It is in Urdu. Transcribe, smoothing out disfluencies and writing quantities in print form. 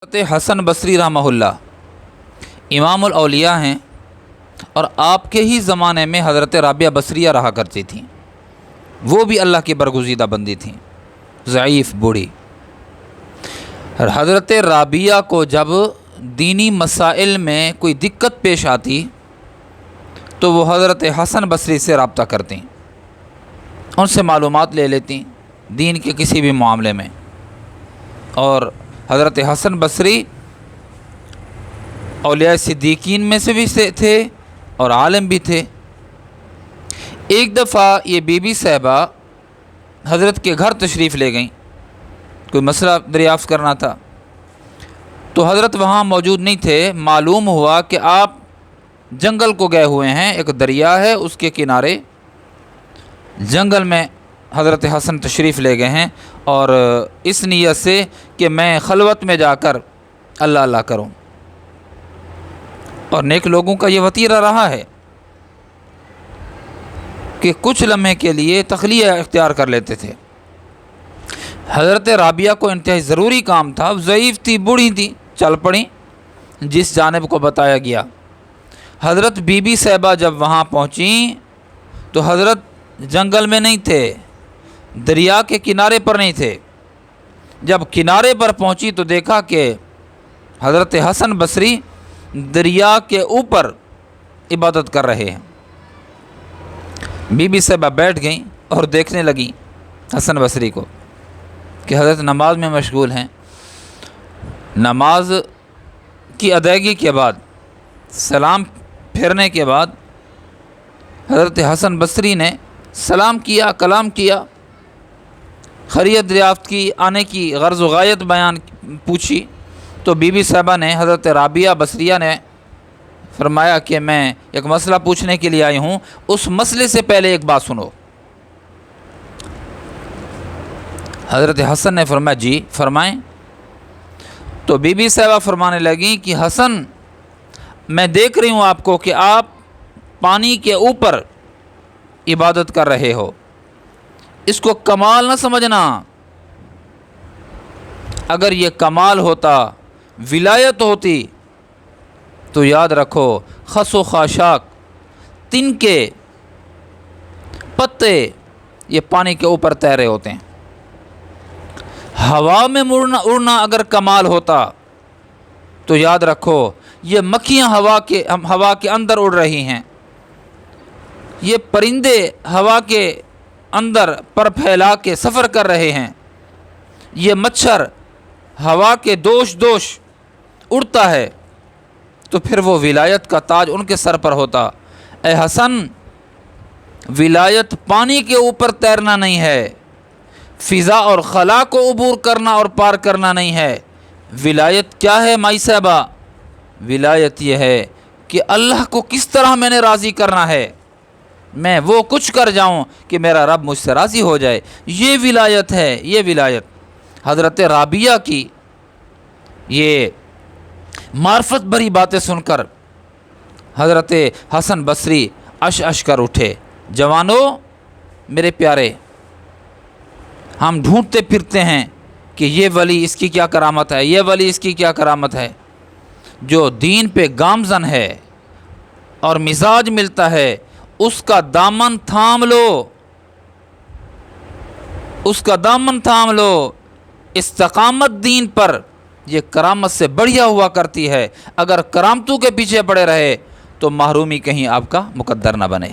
حضرت حسن بصری رحمہ اللہ امام الاولیاء ہیں اور آپ کے ہی زمانے میں حضرت رابعہ بصریہ رہا کرتی تھیں۔ وہ بھی اللہ کی برگزیدہ بندی تھیں، ضعیف بوڑھی۔ حضرت رابعہ کو جب دینی مسائل میں کوئی دقت پیش آتی تو وہ حضرت حسن بصری سے رابطہ کرتیں، ان سے معلومات لے لیتیں دین کے کسی بھی معاملے میں۔ اور حضرت حسن بصری اولیاء صدیقین میں سے بھی تھے اور عالم بھی تھے۔ ایک دفعہ یہ بی بی صاحبہ حضرت کے گھر تشریف لے گئیں، کوئی مسئلہ دریافت کرنا تھا، تو حضرت وہاں موجود نہیں تھے۔ معلوم ہوا کہ آپ جنگل کو گئے ہوئے ہیں، ایک دریا ہے اس کے کنارے جنگل میں حضرت حسن تشریف لے گئے ہیں، اور اس نیت سے کہ میں خلوت میں جا کر اللہ اللہ کروں۔ اور نیک لوگوں کا یہ وتیرہ رہا ہے کہ کچھ لمحے کے لیے تخلیہ اختیار کر لیتے تھے۔ حضرت رابعہ کو انتہائی ضروری کام تھا، ضعیف تھی، بوڑھی تھی، چل پڑیں جس جانب کو بتایا گیا۔ حضرت بی بی صاحبہ جب وہاں پہنچیں تو حضرت جنگل میں نہیں تھے، دریا کے کنارے پر نہیں تھے۔ جب کنارے پر پہنچی تو دیکھا کہ حضرت حسن بصری دریا کے اوپر عبادت کر رہے ہیں۔ بی بی صاحبہ بیٹھ گئیں اور دیکھنے لگیں حسن بصری کو کہ حضرت نماز میں مشغول ہیں۔ نماز کی ادائیگی کے بعد، سلام پھیرنے کے بعد حضرت حسن بصری نے سلام کیا، کلام کیا، خیریت دریافت کی، آنے کی غرض و غایت بیان پوچھی، تو بی بی صاحبہ نے حضرت رابعہ بصریہ نے فرمایا کہ میں ایک مسئلہ پوچھنے کے لیے آئی ہوں، اس مسئلے سے پہلے ایک بات سنو۔ حضرت حسن نے فرمایا جی فرمائیں۔ تو بی بی صاحبہ فرمانے لگیں کہ حسن، میں دیکھ رہی ہوں آپ کو کہ آپ پانی کے اوپر عبادت کر رہے ہو، اس کو کمال نہ سمجھنا۔ اگر یہ کمال ہوتا، ولایت ہوتی، تو یاد رکھو خس و خاشاک، تن کے پتے یہ پانی کے اوپر تیرے ہوتے ہیں۔ ہوا میں اڑنا اگر کمال ہوتا تو یاد رکھو یہ مکھیاں ہوا کے اندر اڑ رہی ہیں، یہ پرندے ہوا کے اندر پر پھیلا کے سفر کر رہے ہیں، یہ مچھر ہوا کے دوش اڑتا ہے، تو پھر وہ ولایت کا تاج ان کے سر پر ہوتا۔ اے حسن، ولایت پانی کے اوپر تیرنا نہیں ہے، فضا اور خلا کو عبور کرنا اور پار کرنا نہیں ہے۔ ولایت کیا ہے مائی صاحبہ؟ ولایت یہ ہے کہ اللہ کو کس طرح میں نے راضی کرنا ہے، میں وہ کچھ کر جاؤں کہ میرا رب مجھ سے راضی ہو جائے۔ یہ ولایت ہے، یہ ولایت۔ حضرت رابعہ کی یہ معرفت بھری باتیں سن کر حضرت حسن بصری اش کر اٹھے۔ جوانوں، میرے پیارے، ہم ڈھونڈتے پھرتے ہیں کہ یہ ولی اس کی کیا کرامت ہے، یہ ولی اس کی کیا کرامت ہے۔ جو دین پہ گامزن ہے اور مزاج ملتا ہے، اس کا دامن تھام لو، اس کا دامن تھام لو۔ استقامت دین پر یہ کرامت سے بڑھیا ہوا کرتی ہے۔ اگر کرامتوں کے پیچھے پڑے رہے تو محرومی کہیں آپ کا مقدر نہ بنے۔